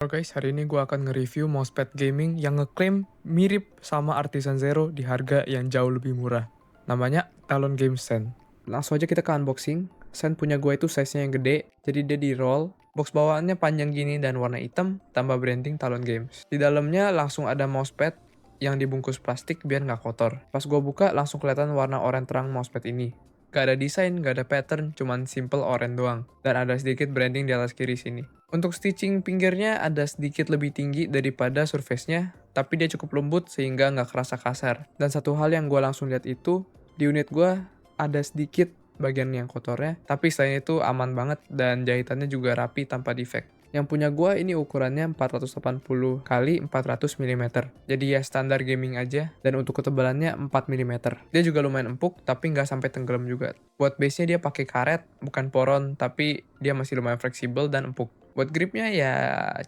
Halo guys, hari ini gue akan nge-review mousepad gaming yang ngeklaim mirip sama Artisan Zero di harga yang jauh lebih murah. Namanya Talon Game Stand. Langsung aja kita ke unboxing. Stand punya gue itu size-nya yang gede, jadi dia di roll. Box bawaannya panjang gini dan warna hitam, tambah branding Talon Games. Di dalamnya langsung ada mousepad yang dibungkus plastik biar nggak kotor. Pas gue buka langsung kelihatan warna oranye terang mousepad ini. Gak ada desain, gak ada pattern, cuman simple oranye doang. Dan ada sedikit branding di atas kiri sini. Untuk stitching pinggirnya ada sedikit lebih tinggi daripada surface-nya, tapi dia cukup lembut sehingga nggak kerasa kasar. Dan satu hal yang gue langsung lihat itu, di unit gue ada sedikit bagian yang kotornya, tapi selain itu aman banget dan jahitannya juga rapi tanpa defect. Yang punya gua ini ukurannya 480 kali 400 mm. Jadi ya standar gaming aja, dan untuk ketebalannya 4 mm. Dia juga lumayan empuk tapi nggak sampai tenggelam juga. Buat base-nya dia pakai karet, bukan poron, tapi dia masih lumayan fleksibel dan empuk. Buat gripnya ya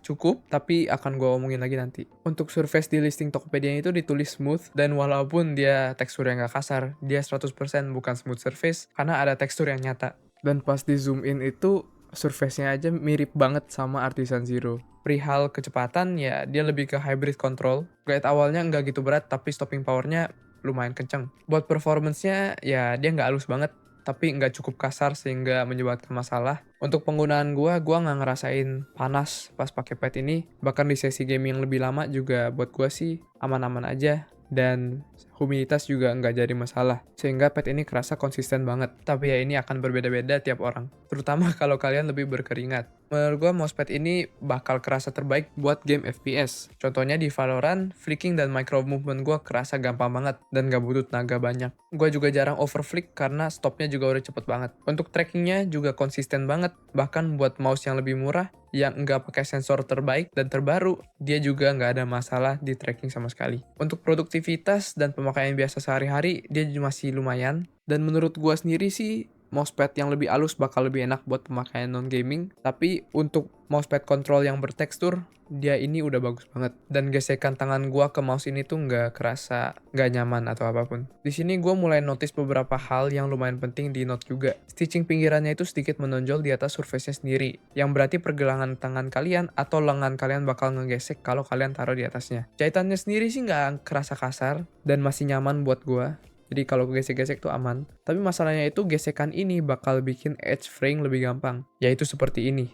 cukup, tapi akan gue omongin lagi nanti. Untuk surface di listing Tokopedia itu ditulis smooth, dan walaupun dia tekstur yang gak kasar, dia 100% bukan smooth surface, karena ada tekstur yang nyata. Dan pas di zoom in itu, surface-nya aja mirip banget sama Artisan Zero. Perihal kecepatan ya dia lebih ke hybrid control. Guide awalnya nggak gitu berat, tapi stopping powernya lumayan kenceng. Buat performance-nya ya dia nggak halus banget, tapi nggak cukup kasar sehingga menyebabkan masalah. Untuk penggunaan gua nggak ngerasain panas pas pakai pad ini. Bahkan di sesi game yang lebih lama juga buat gua sih aman-aman aja. Dan humiditas juga nggak jadi masalah. Sehingga pad ini kerasa konsisten banget. Tapi ya ini akan berbeda-beda tiap orang. Terutama kalau kalian lebih berkeringat. Menurut gue mousepad ini bakal kerasa terbaik buat game FPS. Contohnya di Valorant, flicking dan micro movement gue kerasa gampang banget dan gak butuh tenaga banyak. Gue juga jarang overflick karena stopnya juga udah cepet banget. Untuk trackingnya juga konsisten banget. Bahkan buat mouse yang lebih murah, yang nggak pakai sensor terbaik dan terbaru, dia juga nggak ada masalah di tracking sama sekali. Untuk produktivitas dan pemakaian biasa sehari-hari, dia masih lumayan. Dan menurut gua sendiri sih, mousepad yang lebih halus bakal lebih enak buat pemakaian non-gaming. Tapi untuk mousepad control yang bertekstur, dia ini udah bagus banget. Dan gesekan tangan gua ke mouse ini tuh nggak kerasa nggak nyaman atau apapun. Di sini gua mulai notice beberapa hal yang lumayan penting di note juga. Stitching pinggirannya itu sedikit menonjol di atas surface-nya sendiri, yang berarti pergelangan tangan kalian atau lengan kalian bakal ngegesek kalau kalian taruh di atasnya. Jahitannya sendiri sih nggak kerasa kasar dan masih nyaman buat gua. Jadi kalau gesek-gesek tuh aman. Tapi masalahnya itu gesekan ini bakal bikin edge fraying lebih gampang, yaitu seperti ini.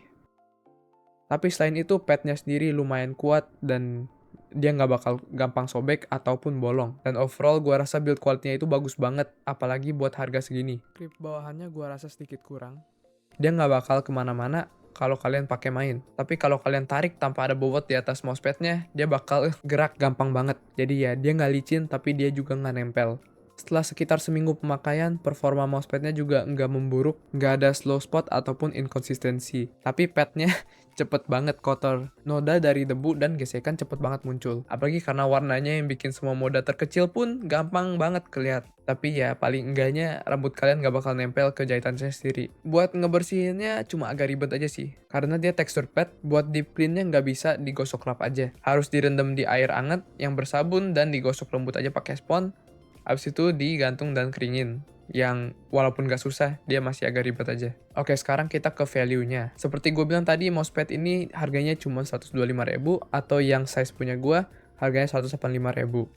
Tapi selain itu padnya sendiri lumayan kuat dan dia nggak bakal gampang sobek ataupun bolong. Dan overall gua rasa build quality-nya itu bagus banget, apalagi buat harga segini. Grip bawahannya gua rasa sedikit kurang. Dia nggak bakal kemana-mana kalau kalian pakai main. Tapi kalau kalian tarik tanpa ada bobot di atas mousepadnya, dia bakal gerak gampang banget. Jadi ya dia nggak licin tapi dia juga nggak nempel. Setelah sekitar seminggu pemakaian, performa mousepadnya juga nggak memburuk, nggak ada slow spot ataupun inkonsistensi. Tapi padnya cepet banget kotor. Noda dari debu dan gesekan cepet banget muncul. Apalagi karena warnanya yang bikin semua moda terkecil pun gampang banget kelihatan. Tapi ya paling enggaknya rambut kalian nggak bakal nempel ke jahitan saya sendiri. Buat ngebersihinnya cuma agak ribet aja sih. Karena dia tekstur pad, buat deep cleannya nggak bisa digosok lap aja. Harus direndam di air hangat yang bersabun dan digosok lembut aja pakai spons. Abis itu digantung dan keringin. Yang walaupun gak susah, dia masih agak ribet aja. Oke, sekarang kita ke value-nya. Seperti gue bilang tadi, mousepad ini harganya cuma 125.000, atau yang size punya gue, harganya 185.000.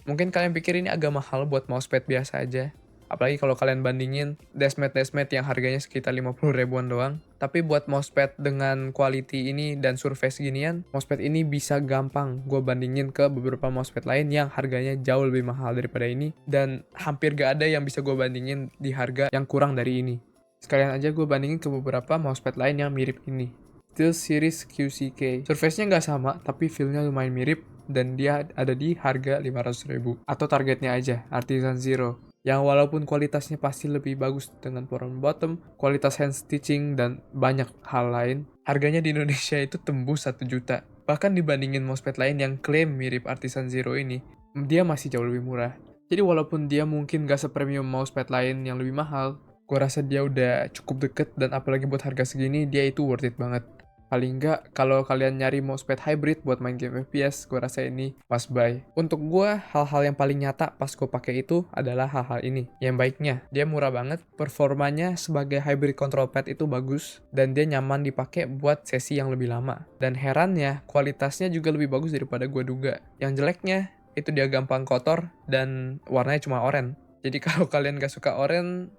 Mungkin kalian pikir ini agak mahal buat mousepad biasa aja. Apalagi kalau kalian bandingin Desmate yang harganya sekitar 50 ribuan doang. Tapi buat mousepad dengan quality ini dan surface ginian, mousepad ini bisa gampang gue bandingin ke beberapa mousepad lain yang harganya jauh lebih mahal daripada ini. Dan hampir gak ada yang bisa gue bandingin di harga yang kurang dari ini. Sekalian aja gue bandingin ke beberapa mousepad lain yang mirip ini. SteelSeries QCK. Surface-nya nggak sama, tapi feel-nya lumayan mirip. Dan dia ada di harga 500.000. Atau targetnya aja, Artisan Zero. Yang walaupun kualitasnya pasti lebih bagus dengan poron bottom, kualitas hand stitching, dan banyak hal lain, harganya di Indonesia itu tembus 1 juta. Bahkan dibandingin mousepad lain yang klaim mirip Artisan Zero ini, dia masih jauh lebih murah. Jadi walaupun dia mungkin gak sepremium mousepad lain yang lebih mahal, gua rasa dia udah cukup deket dan apalagi buat harga segini, dia itu worth it banget. Paling nggak, kalau kalian nyari mousepad hybrid buat main game FPS, gue rasa ini must buy. Untuk gue, hal-hal yang paling nyata pas gue pakai itu adalah hal-hal ini. Yang baiknya, dia murah banget, performanya sebagai hybrid control pad itu bagus, dan dia nyaman dipakai buat sesi yang lebih lama. Dan herannya, kualitasnya juga lebih bagus daripada gue duga. Yang jeleknya, itu dia gampang kotor, dan warnanya cuma oranye. Jadi kalau kalian gak suka oranye,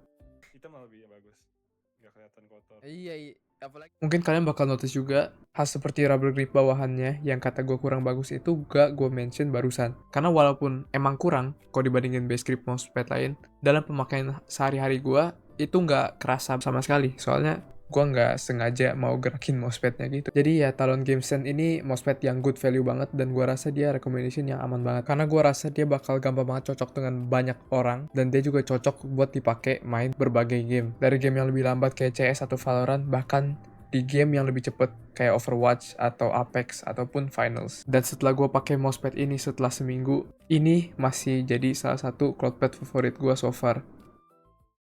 Hitam malah lebih bagus, nggak kelihatan kotor. iya. Apalagi mungkin kalian bakal notice juga hal seperti rubber grip bawahannya yang kata gue kurang bagus itu gak gue mention barusan. Karena walaupun emang kurang kalau dibandingin base grip mousepad lain, dalam pemakaian sehari-hari gue itu gak kerasa sama sekali. Soalnya gue nggak sengaja mau gerakin mousepadnya gitu. Jadi ya Talon Game Stand ini mousepad yang good value banget dan gue rasa dia recommendation yang aman banget. Karena gue rasa dia bakal gampang banget cocok dengan banyak orang dan dia juga cocok buat dipakai main berbagai game. Dari game yang lebih lambat kayak CS atau Valorant, bahkan di game yang lebih cepet kayak Overwatch atau Apex ataupun Finals. Dan setelah gue pakai mousepad ini setelah seminggu, ini masih jadi salah satu cloudpad favorit gue so far.